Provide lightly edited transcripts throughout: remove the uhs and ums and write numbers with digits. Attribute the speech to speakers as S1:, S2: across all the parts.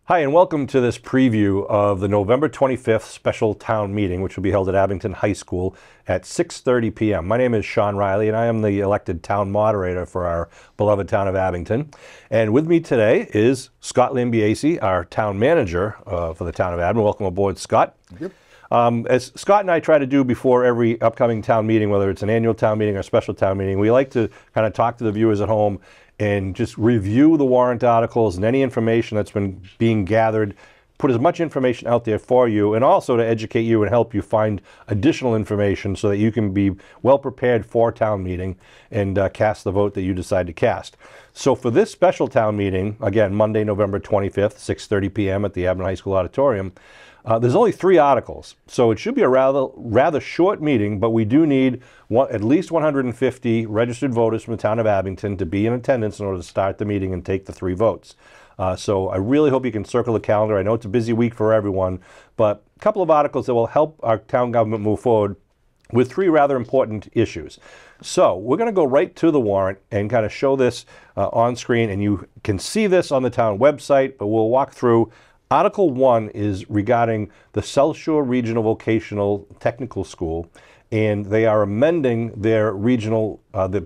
S1: Hi, and welcome to this preview of the November 25th special town meeting, which will be held at Abington High School at 6:30 p.m. My name is Sean Riley, and I am the elected town moderator for our beloved town of Abington. And with me today is Scott Lambiase, our town manager for the town of Abington. Welcome aboard, Scott.
S2: Yep.
S1: As Scott and I try to do before every upcoming town meeting, whether it's an annual town meeting or a special town meeting, we like to kind of talk to the viewers at home and just review the warrant articles and any information that's been being gathered, put as much information out there for you, and also to educate you and help you find additional information so that you can be well prepared for town meeting and cast the vote that you decide to cast. So for this special town meeting, again, Monday, November 25th, 6:30 p.m. at the Abington High School Auditorium, there's only 3 articles, so it should be a rather short meeting, but we do need at least 150 registered voters from the town of Abington to be in attendance in order to start the meeting and take the 3 votes. So I really hope you can circle the calendar. I know it's a busy week for everyone, but a couple of articles that will help our town government move forward with 3 rather important issues. So we're going to go right to the warrant and kind of show this on screen, and you can see this on the town website, but we'll walk through. Article 1 is regarding the South Shore Regional Vocational Technical School, and they are amending their regional,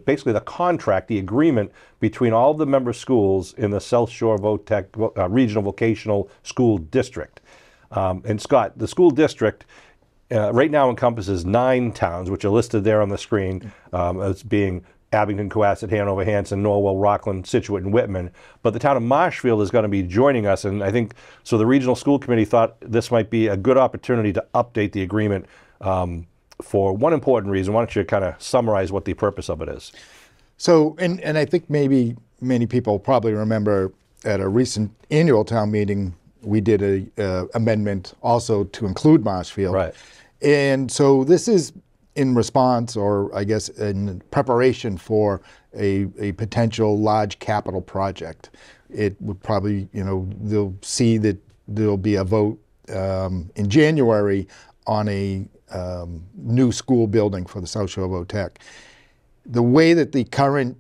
S1: basically the contract, the agreement between all of the member schools in the South Shore Regional Vocational School District. And Scott, the school district right now encompasses 9 towns, which are listed there on the screen as being Abington, Cohasset, Hanover, Hanson, Norwell, Rockland, Situate, and Whitman. But the town of Marshfield is going to be joining us, and I think, so the Regional School Committee thought this might be a good opportunity to update the agreement for one important reason. Why don't you kind of summarize what the purpose of it is?
S2: So, and I think maybe many people probably remember at a recent annual town meeting, we did a amendment also to include Marshfield.
S1: Right.
S2: And so this is in response, or I guess in preparation for a potential large capital project. It would probably, they'll see that there'll be a vote in January on a new school building for the South Shore VOTech. The way that the current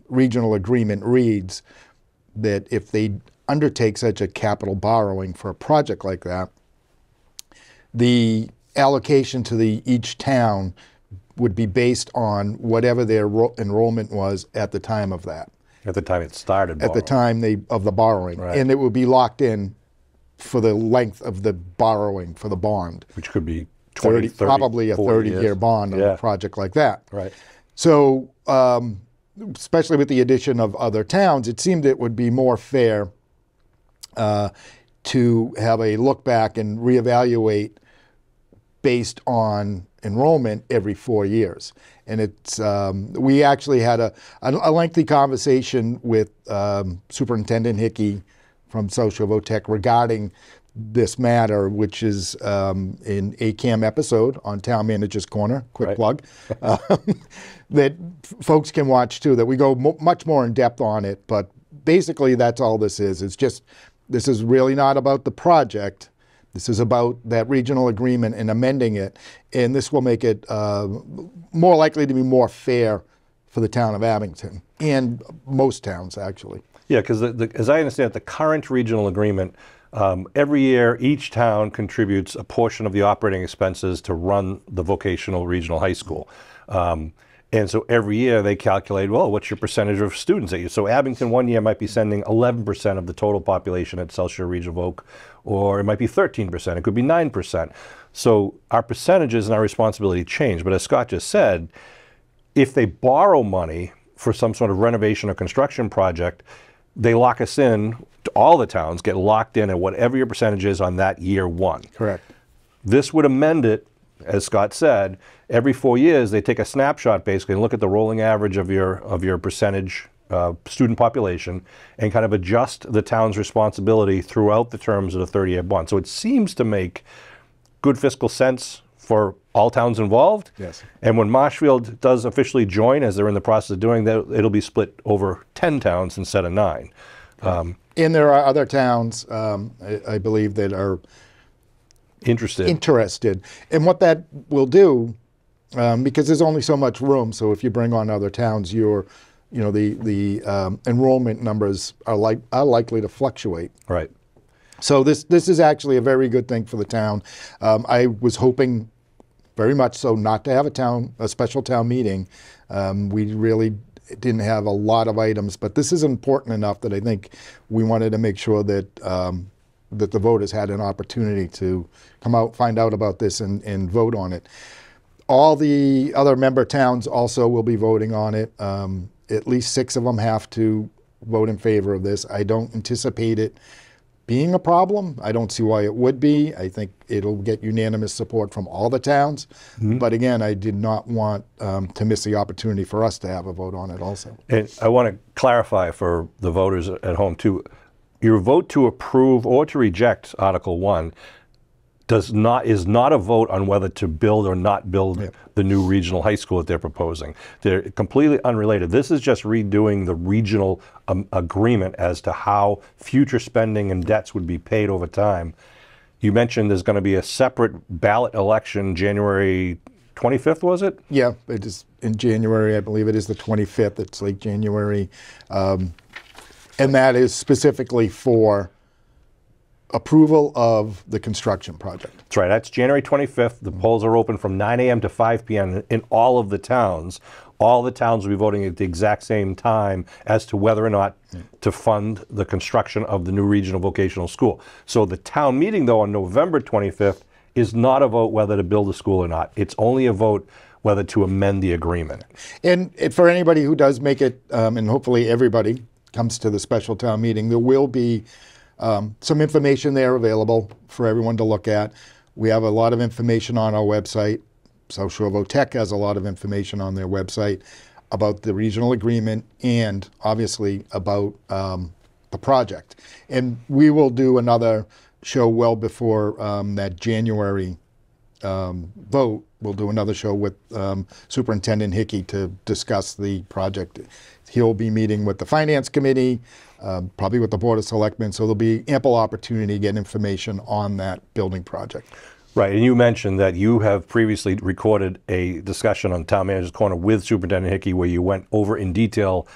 S2: regional agreement reads, that if they undertake such a capital borrowing for a project like that, the allocation to each town would be based on whatever their enrollment was at the time of that.
S1: At the time it started borrowing.
S2: At the time of the borrowing.
S1: Right.
S2: And it would be locked in for the length of the borrowing for the bond.
S1: Which could be 30,
S2: probably a 30-year bond on a project like that.
S1: Right.
S2: So, especially with the addition of other towns, it seemed it would be more fair to have a look back and reevaluate based on enrollment every 4 years. And it's, we actually had a lengthy conversation with Superintendent Hickey from South Shore VOTech regarding this matter, which is in ACAM episode on Town Manager's Corner, quick plug, that folks can watch too, that we go much more in depth on it. But basically that's all this is. It's just, this is really not about the project. This is about that regional agreement and amending it, and this will make it more likely to be more fair for the town of Abington, and most towns, actually.
S1: Yeah, because as I understand it, the current regional agreement, every year each town contributes a portion of the operating expenses to run the vocational regional high school. And so every year they calculate, well, what's your percentage of students that you, so Abington one year might be sending 11% of the total population at South Shore Regional Voc, or it might be 13%, it could be 9%. So our percentages and our responsibility change. But as Scott just said, if they borrow money for some sort of renovation or construction project, they lock us in, all the towns get locked in at whatever your percentage is on that year one.
S2: Correct.
S1: This would amend it, as Scott said, every 4 years they take a snapshot basically and look at the rolling average of your percentage student population and kind of adjust the town's responsibility throughout the terms of the 30-year bond. So it seems to make good fiscal sense for all towns involved.
S2: Yes.
S1: And when Marshfield does officially join, as they're in the process of doing that, it'll be split over 10 towns instead of 9.
S2: And there are other towns, I believe, that are interested. And what that will do, because there's only so much room, so if you bring on other towns, the enrollment numbers are likely to fluctuate.
S1: Right.
S2: So this is actually a very good thing for the town. I was hoping very much so not to have a special town meeting. We really didn't have a lot of items, but this is important enough that I think we wanted to make sure that that the voters had an opportunity to come out, find out about this, and vote on it. All the other member towns also will be voting on it. At least 6 of them have to vote in favor of this. I don't anticipate it being a problem. I don't see why it would be. I think it'll get unanimous support from all the towns. But again, I did not want to miss the opportunity for us to have a vote on it also.
S1: And I want to clarify for the voters at home too, your vote to approve or to reject Article 1 is not a vote on whether to build or not build the new regional high school that they're proposing. They're completely unrelated. This is just redoing the regional agreement as to how future spending and debts would be paid over time. You mentioned there's going to be a separate ballot election January 25th, was it?
S2: Yeah, it is in January. I believe it is the 25th. It's late January. And that is specifically for approval of the construction project.
S1: That's right. That's January 25th. The polls are open from 9 a.m. to 5 p.m. in all of the towns. All the towns will be voting at the exact same time as to whether or not to fund the construction of the new regional vocational school. So the town meeting, though, on November 25th is not a vote whether to build a school or not. It's only a vote whether to amend the agreement.
S2: And for anybody who does make it, and hopefully everybody comes to the special town meeting, there will be some information there available for everyone to look at. We have a lot of information on our website. South Shore Vote Tech has a lot of information on their website about the regional agreement and obviously about the project. And we will do another show well before that January vote. We'll do another show with Superintendent Hickey to discuss the project. He'll be meeting with the Finance Committee, probably with the Board of Selectmen, so there'll be ample opportunity to get information on that building project.
S1: Right, and you mentioned that you have previously recorded a discussion on Town Manager's Corner with Superintendent Hickey where you went over in detail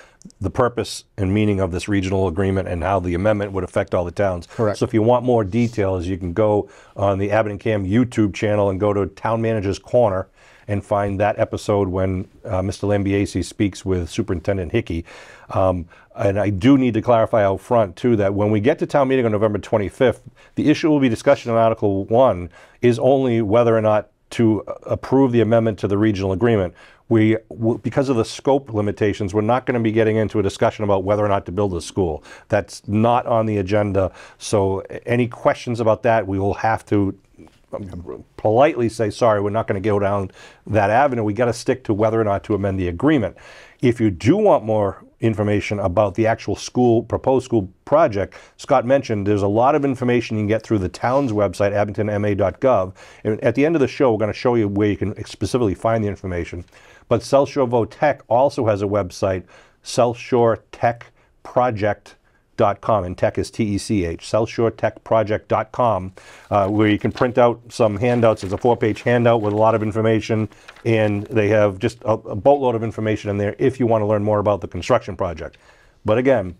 S1: the purpose and meaning of this regional agreement and how the amendment would affect all the towns.
S2: Correct.
S1: So if you want more details, you can go on the Abington Cam YouTube channel and go to Town Manager's Corner and find that episode when Mr. Lambiase speaks with Superintendent Hickey. And I do need to clarify out front, too, that when we get to town meeting on November 25th, the issue will be discussion on Article 1 is only whether or not to approve the amendment to the regional agreement. Because of the scope limitations, we're not going to be getting into a discussion about whether or not to build a school. That's not on the agenda. So any questions about that, we will have to politely say, sorry, we're not going to go down that avenue. We got to stick to whether or not to amend the agreement. If you do want more information about the actual school, proposed school project, Scott mentioned there's a lot of information you can get through the town's website, abingtonma.gov. And at the end of the show, we're going to show you where you can specifically find the information. But South Shore Vote Tech also has a website, southshoretechproject.com, and tech is T-E-C-H, southshoretechproject.com, where you can print out some handouts. It's a 4-page handout with a lot of information, and they have just a boatload of information in there if you want to learn more about the construction project. But again,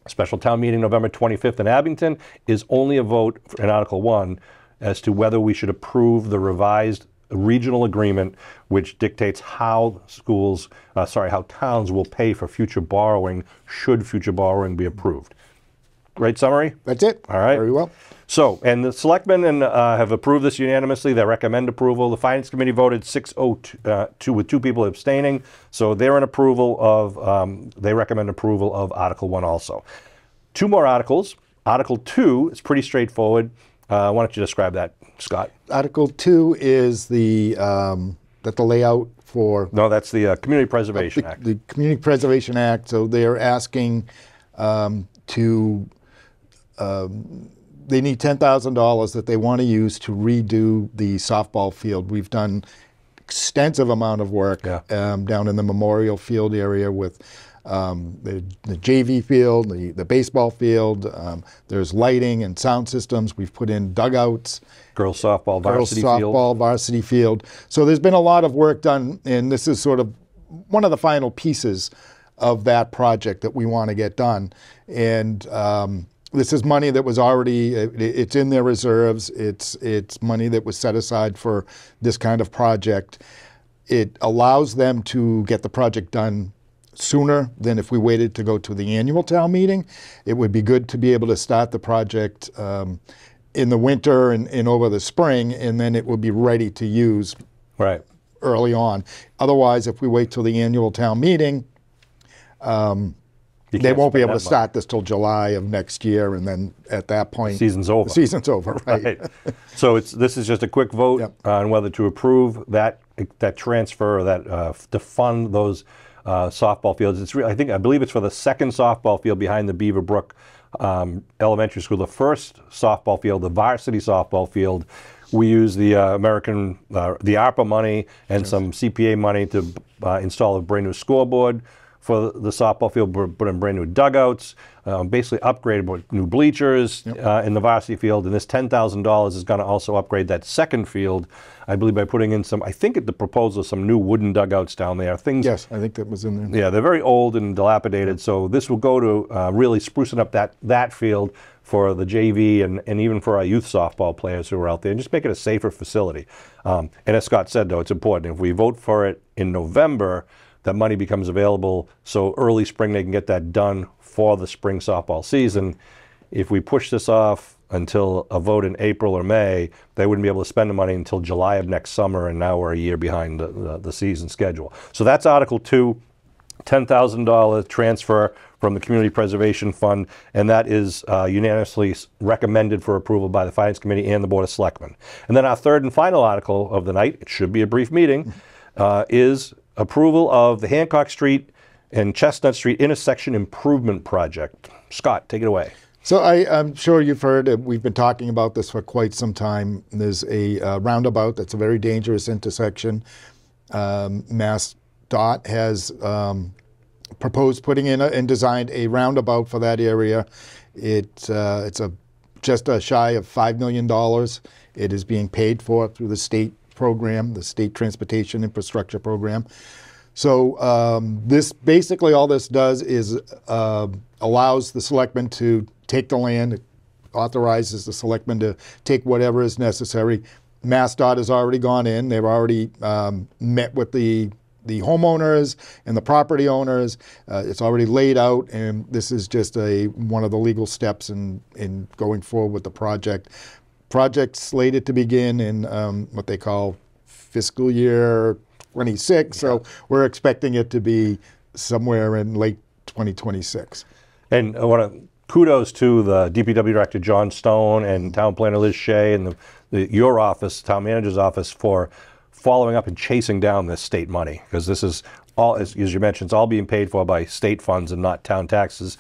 S1: special town meeting November 25th in Abington is only a vote in Article 1 as to whether we should approve the revised regional agreement, which dictates how how towns will pay for future borrowing should future borrowing be approved. Great summary?
S2: That's it.
S1: All right.
S2: Very well.
S1: So, and the selectmen have approved this unanimously. They recommend approval. The Finance Committee voted 6-0-2 with 2 people abstaining. So they're in approval of, they recommend approval of Article 1 also. 2 more articles. Article 2 is pretty straightforward. Why don't you describe that, Scott?
S2: Article 2 is the layout for...
S1: No, that's the Community Preservation Act.
S2: The Community Preservation Act. So they're asking to they need $10,000 that they want to use to redo the softball field. We've done extensive amount of work down in the Memorial Field area with the JV field, the baseball field. There's lighting and sound systems. We've put in dugouts.
S1: Girls softball varsity
S2: Girls
S1: field.
S2: softball varsity field. So there's been a lot of work done, and this is sort of one of the final pieces of that project that we want to get done. And this is money that was already, it's in their reserves. It's money that was set aside for this kind of project. It allows them to get the project done sooner than if we waited to go to the annual town meeting. It would be good to be able to start the project in the winter and over the spring, and then it would be ready to use early on. Otherwise, if we wait till the annual town meeting, they won't be able to start this till July of next year, and then at that point,
S1: the season's over.
S2: The season's over, right?
S1: So this is just a quick vote on whether to approve that transfer or that to fund those softball fields. It's I believe it's for the second softball field behind the Beaver Brook Elementary School. The first softball field, the varsity softball field, we use the the ARPA money and some CPA money to install a brand new scoreboard for the softball field, put in brand new dugouts, basically upgraded with new bleachers in the varsity field. And this $10,000 is going to also upgrade that second field, I believe, by putting in some, I think the proposal is some new wooden dugouts down there.
S2: Yes, I think that was in there.
S1: Yeah, they're very old and dilapidated, so this will go to really sprucing up that field for the JV and even for our youth softball players who are out there, and just make it a safer facility. And as Scott said, though, it's important. If we vote for it in November, that money becomes available, so early spring they can get that done for the spring softball season. If we push this off until a vote in April or May, they wouldn't be able to spend the money until July of next summer, and now we're a year behind the season schedule. So that's Article 2, $10,000 transfer from the Community Preservation Fund, and that is unanimously recommended for approval by the Finance Committee and the Board of Selectmen. And then our third and final article of the night, it should be a brief meeting, is approval of the Hancock Street and Chestnut Street intersection improvement project. Scott, take it away.
S2: So I'm sure you've heard, we've been talking about this for quite some time. There's a roundabout that's a very dangerous intersection. MassDOT has proposed putting in and designed a roundabout for that area. It's just shy of $5 million. It is being paid for through the state program, the State Transportation Infrastructure Program. So this basically all this does is allows the selectmen to take the land. It authorizes the selectmen to take whatever is necessary. MassDOT has already gone in. They've already met with the homeowners and the property owners. It's already laid out, and this is just one of the legal steps in going forward with the project. Project slated to begin in what they call fiscal year 26, so we're expecting it to be somewhere in late 2026.
S1: And I want to kudos to the DPW Director John Stone and Town Planner Liz Shea and your office, Town Manager's office, for following up and chasing down this state money, because this is all, as you mentioned, it's all being paid for by state funds and not town taxes.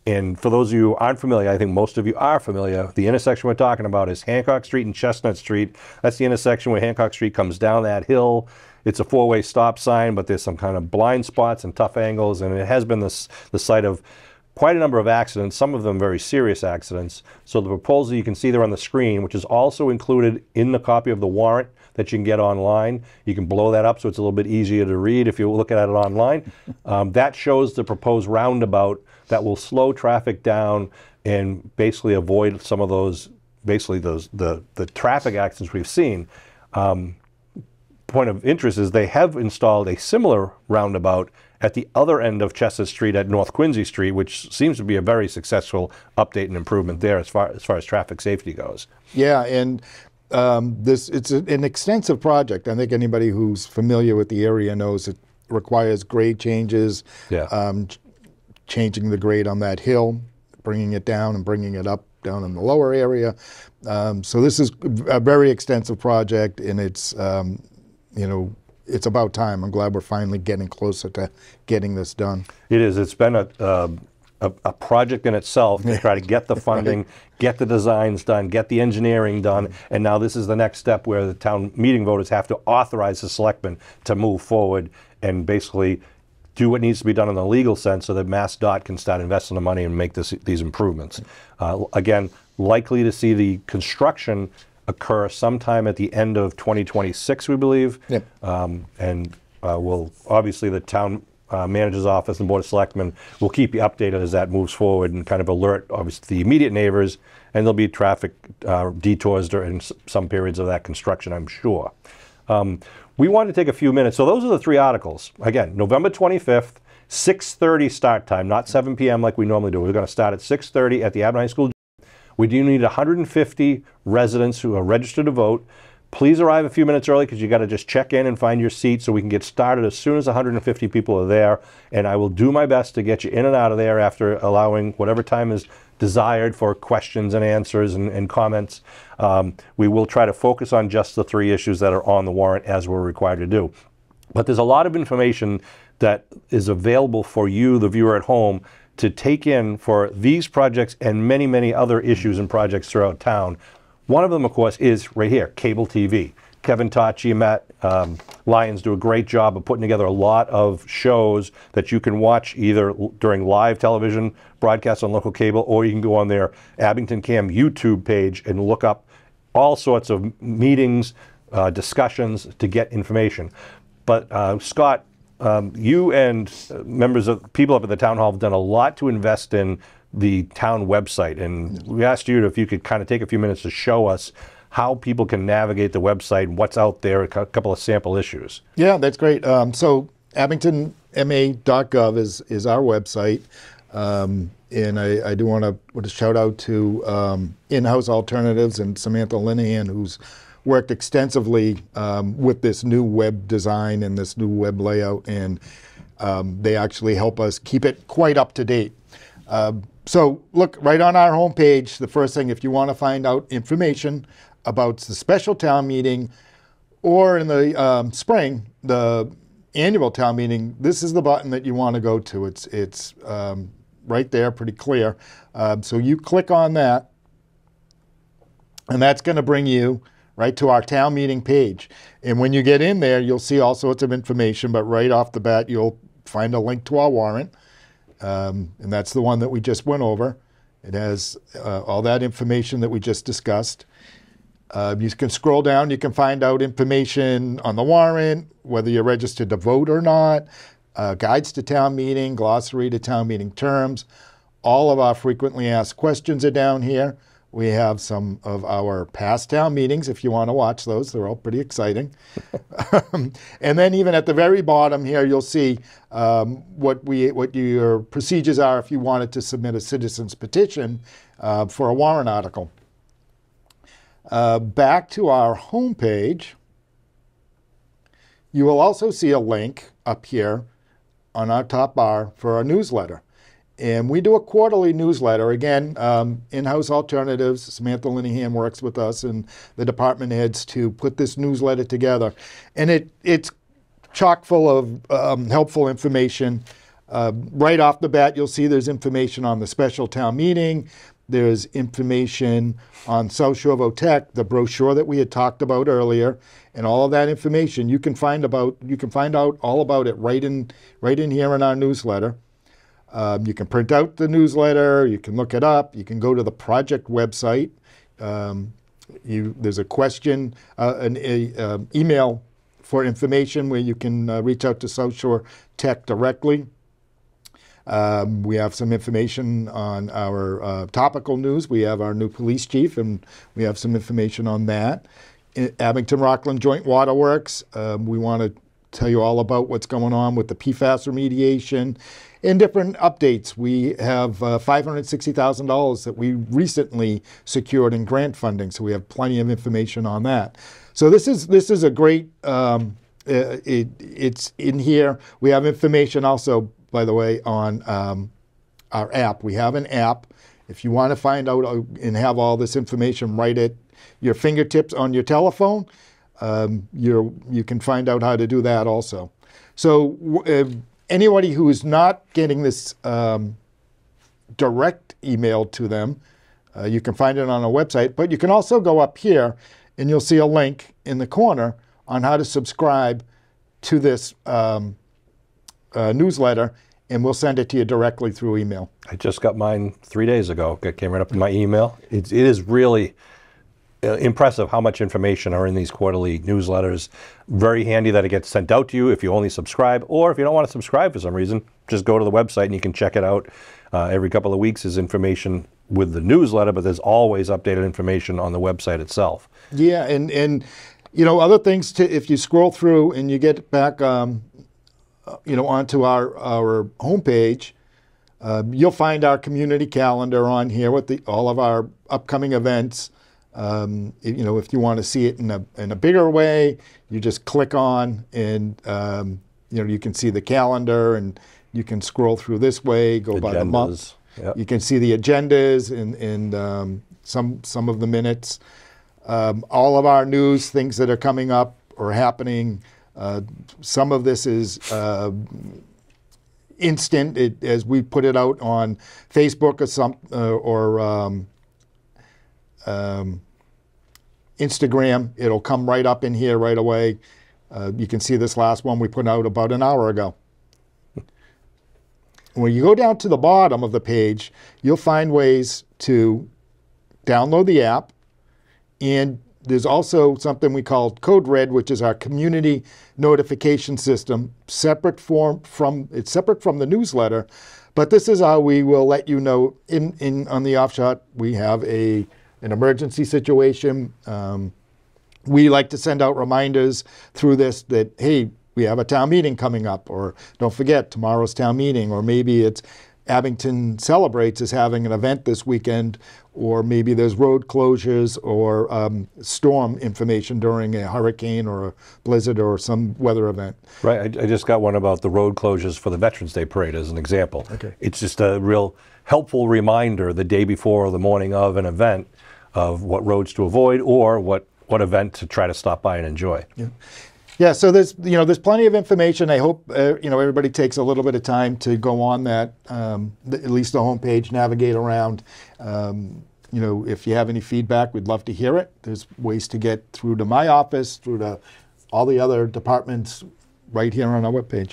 S1: And for those of you who aren't familiar, I think most of you are familiar, the intersection we're talking about is Hancock Street and Chestnut Street. That's the intersection where Hancock Street comes down that hill. It's a four-way stop sign, but there's some kind of blind spots and tough angles, and it has been the site of quite a number of accidents, some of them very serious accidents. So the proposal you can see there on the screen, which is also included in the copy of the warrant that you can get online. You can blow that up so it's a little bit easier to read if you look at it online. That shows the proposed roundabout that will slow traffic down and basically avoid some of those, the traffic accidents we've seen. Point of interest is they have installed a similar roundabout at the other end of Chestnut Street at North Quincy Street, which seems to be a very successful update and improvement there as far as traffic safety goes.
S2: Yeah, and it's an extensive project. I think anybody who's familiar with the area knows it requires grade changes, changing the grade on that hill, bringing it down and bringing it up down in the lower area. So this is a very extensive project, and it's it's about time. I'm glad we're finally getting closer to getting this done.
S1: It is. It's been a project in itself to try to get the funding,
S2: Right.
S1: get the designs done, get the engineering done, and now this is the next step where the town meeting voters have to authorize the selectmen to move forward and basically do what needs to be done in the legal sense so that MassDOT can start investing the money and make these improvements. Again, likely to see the construction occur sometime at the end of 2026, we believe.
S2: Yep.
S1: We'll obviously the town manager's office and board of selectmen will keep you updated as that moves forward and kind of alert obviously the immediate neighbors, and there'll be traffic detours during some periods of that construction, I'm sure. We wanted to take a few minutes. So those are the three articles. Again, November 25th, 6:30 start time, not 7 p.m. like we normally do. We're going to start at 6:30 at the Abington High School. We do need 150 residents who are registered to vote. Please arrive a few minutes early because you got to just check in and find your seat so we can get started as soon as 150 people are there. And I will do my best to get you in and out of there after allowing whatever time is desired for questions and answers and comments. We will try to focus on just the three issues that are on the warrant as we're required to do. But there's a lot of information that is available for you, the viewer at home, to take in for these projects and many, many other issues and projects throughout town. One of them, of course, is right here, cable TV. Kevin Tachi and Matt Lyons do a great job of putting together a lot of shows that you can watch either during live television broadcasts on local cable, or you can go on their Abington Cam YouTube page and look up all sorts of meetings, discussions to get information. But Scott, you and members of people up at the town hall have done a lot to invest in the town website, and we asked you if you could kind of take a few minutes to show us how people can navigate the website, what's out there, a couple of sample issues.
S2: Yeah, that's great. So abingtonma.gov is our website, and I do want to put a shout out to In-House Alternatives and Samantha Linehan, who's worked extensively with this new web design and this new web layout, and they actually help us keep it quite up to date. So look, right on our homepage, the first thing, if you want to find out information about the special town meeting, or in the spring, the annual town meeting, this is the button that you want to go to. It's right there, pretty clear. So you click on that, and that's going to bring you right to our town meeting page. And when you get in there, you'll see all sorts of information, but right off the bat, you'll find a link to our warrant. And that's the one that we just went over. It has all that information that we just discussed. You can scroll down, you can find out information on the warrant, whether you're registered to vote or not, guides to town meeting, glossary to town meeting terms. All of our frequently asked questions are down here. We have some of our past town meetings, if you want to watch those. They're all pretty exciting. And then even at the very bottom here, you'll see what your procedures are if you wanted to submit a citizen's petition for a warrant article. Back to our homepage, you will also see a link up here on our top bar for our newsletter. And we do a quarterly newsletter. Again, In-House Alternatives, Samantha Linehan works with us and the department heads to put this newsletter together. And it's chock full of helpful information. Right off the bat, you'll see there's information on the special town meeting. There's information on South Shore Votech, the brochure that we had talked about earlier, and all of that information you can find out all about it right in here in our newsletter. You can print out the newsletter, you can look it up, you can go to the project website. There's a question, an email for information where you can reach out to South Shore Tech directly. We have some information on our topical news. We have our new police chief, and we have some information on that. Abington Rockland Joint Waterworks, we want to tell you all about what's going on with the PFAS remediation and different updates. We have $560,000 that we recently secured in grant funding, so we have plenty of information on that. So this is a great, it's in here. We have information also, by the way, on our app. We have an app. If you want to find out and have all this information right at your fingertips on your telephone, you can find out how to do that also. So anybody who is not getting this direct email to them, you can find it on our website, but you can also go up here and you'll see a link in the corner on how to subscribe to this newsletter, and we'll send it to you directly through email.
S1: I just got mine 3 days ago. It came right up in my email. It is really impressive how much information are in these quarterly newsletters. Very handy that it gets sent out to you if you only subscribe, or if you don't want to subscribe for some reason, just go to the website and you can check it out. Every couple of weeks is information with the newsletter, but there's always updated information on the website itself.
S2: Yeah, and you know, other things to, if you scroll through and you get back you know, onto our homepage, you'll find our community calendar on here with all of our upcoming events. You know, if you want to see it in a bigger way, you just click on and you know, you can see the calendar, and you can scroll through this way, go by the month.
S1: Yep.
S2: You can see the agendas and some of the minutes. All of our news, things that are coming up or happening. Some of this is instant, as we put it out on Facebook or Instagram. It'll come right up in here right away. You can see this last one we put out about an hour ago. When you go down to the bottom of the page, you'll find ways to download the app, and there's also something we call Code Red, which is our community notification system, separate from the newsletter. But this is how we will let you know on the offshot we have an emergency situation. We like to send out reminders through this that, hey, we have a town meeting coming up, or don't forget tomorrow's town meeting, or maybe it's Abington Celebrates is having an event this weekend, or maybe there's road closures or storm information during a hurricane or a blizzard or some weather event.
S1: Right. I just got one about the road closures for the Veterans Day Parade as an example.
S2: Okay.
S1: It's just a real helpful reminder the day before or the morning of an event of what roads to avoid or what event to try to stop by and enjoy.
S2: Yeah. Yeah, so there's plenty of information. I hope everybody takes a little bit of time to go on that, at least the homepage, navigate around. If you have any feedback, we'd love to hear it. There's ways to get through to my office, through to all the other departments right here on our webpage.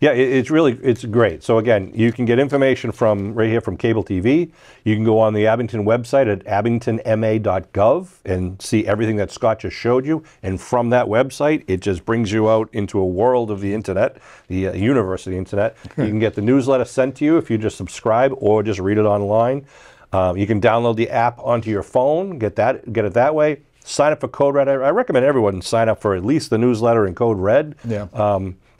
S1: Yeah, it's great. So again, you can get information from right here from cable TV. You can go on the Abington website at abingtonma.gov and see everything that Scott just showed you. And from that website, it just brings you out into a world of the internet, the universe of the internet. You can get the newsletter sent to you if you just subscribe or just read it online. You can download the app onto your phone, get it that way. Sign up for Code Red. I recommend everyone sign up for at least the newsletter and Code Red.
S2: Yeah.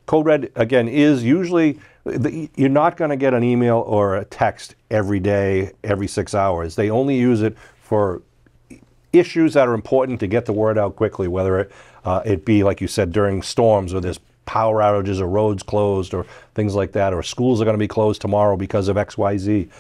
S1: Code Red, again, is usually, you're not going to get an email or a text every day, every 6 hours. They only use it for issues that are important to get the word out quickly, whether it be, like you said, during storms or there's power outages or roads closed or things like that, or schools are going to be closed tomorrow because of XYZ.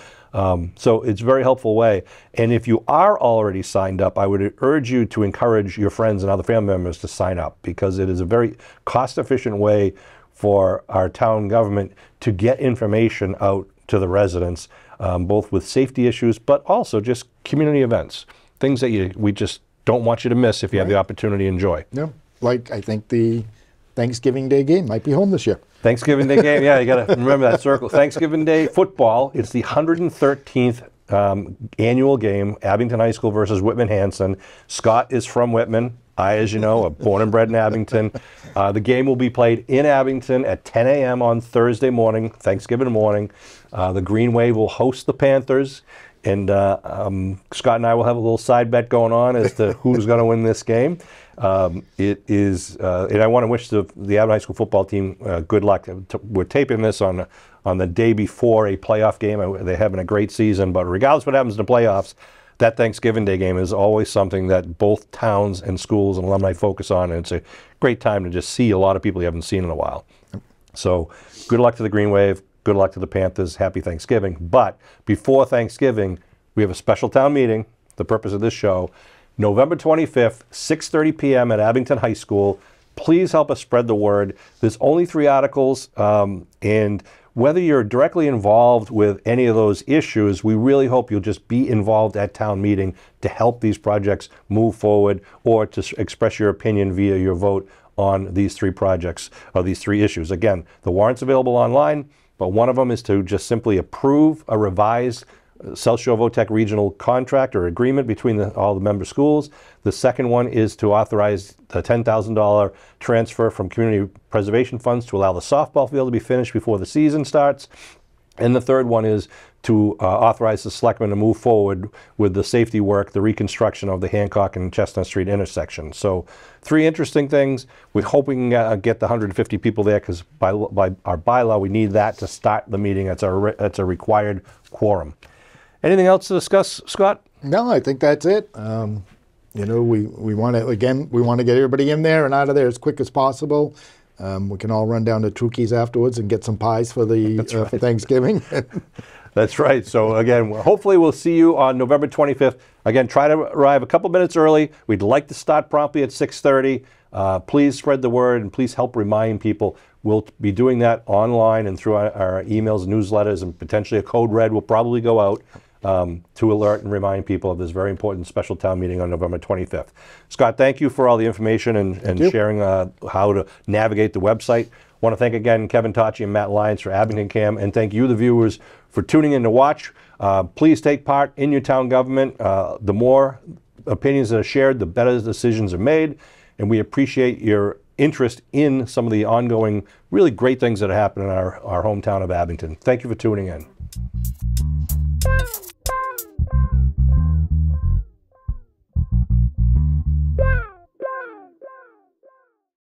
S1: So it's a very helpful way. And if you are already signed up, I would urge you to encourage your friends and other family members to sign up, because it is a very cost-efficient way for our town government to get information out to the residents, both with safety issues, but also just community events, things that we just don't want you to miss if you have the opportunity to enjoy.
S2: Yeah, like I think the Thanksgiving Day game might be home this year.
S1: Thanksgiving Day game, yeah, you got to remember that circle. Thanksgiving Day football, it's the 113th annual game, Abington High School versus Whitman-Hanson. Scott is from Whitman. I, as you know, am born and bred in Abington. The game will be played in Abington at 10 a.m. on Thursday morning, Thanksgiving morning. The Green Wave will host the Panthers, and Scott and I will have a little side bet going on as to who's going to win this game. It is, and I want to wish the Abington High School football team good luck. We're taping this on the day before a playoff game. They're having a great season, but regardless of what happens in the playoffs, that Thanksgiving Day game is always something that both towns and schools and alumni focus on, and it's a great time to just see a lot of people you haven't seen in a while. So good luck to the Green Wave, good luck to the Panthers, happy Thanksgiving. But before Thanksgiving, we have a special town meeting, the purpose of this show, November 25th, 6:30 p.m. at Abington High School. Please help us spread the word. There's only 3 articles, and whether you're directly involved with any of those issues, we really hope you'll just be involved at town meeting to help these projects move forward, or to express your opinion via your vote on these three projects, or these three issues. Again, the warrant's available online, but one of them is to just simply approve a revised South Shore VOTEC regional contract or agreement between all the member schools. The second one is to authorize the $10,000 transfer from community preservation funds to allow the softball field to be finished before the season starts. And the third one is to authorize the selectmen to move forward with the safety work, the reconstruction of the Hancock and Chestnut Street intersection. So 3 interesting things. We hope we can get the 150 people there, because by our bylaw, we need that to start the meeting. That's a required quorum. Anything else to discuss, Scott?
S2: No, I think that's it. You know, we want to, again, we want to get everybody in there and out of there as quick as possible. We can all run down to Trukey's afterwards and get some pies for the for Thanksgiving.
S1: That's right. So again, hopefully we'll see you on November 25th. Again, try to arrive a couple minutes early. We'd like to start promptly at 6:30. Please spread the word, and please help remind people. We'll be doing that online and through our emails, newsletters, and potentially a code red will probably go out to alert and remind people of this very important special town meeting on November 25th. Scott, thank you for all the information and sharing how to navigate the website. I want to thank again Kevin Tocci and Matt Lyons for Abington Cam, and thank you, the viewers, for tuning in to watch. Please take part in your town government. The more opinions that are shared, the better decisions are made, and we appreciate your interest in some of the ongoing really great things that are happening in our hometown of Abington. Thank you for tuning in.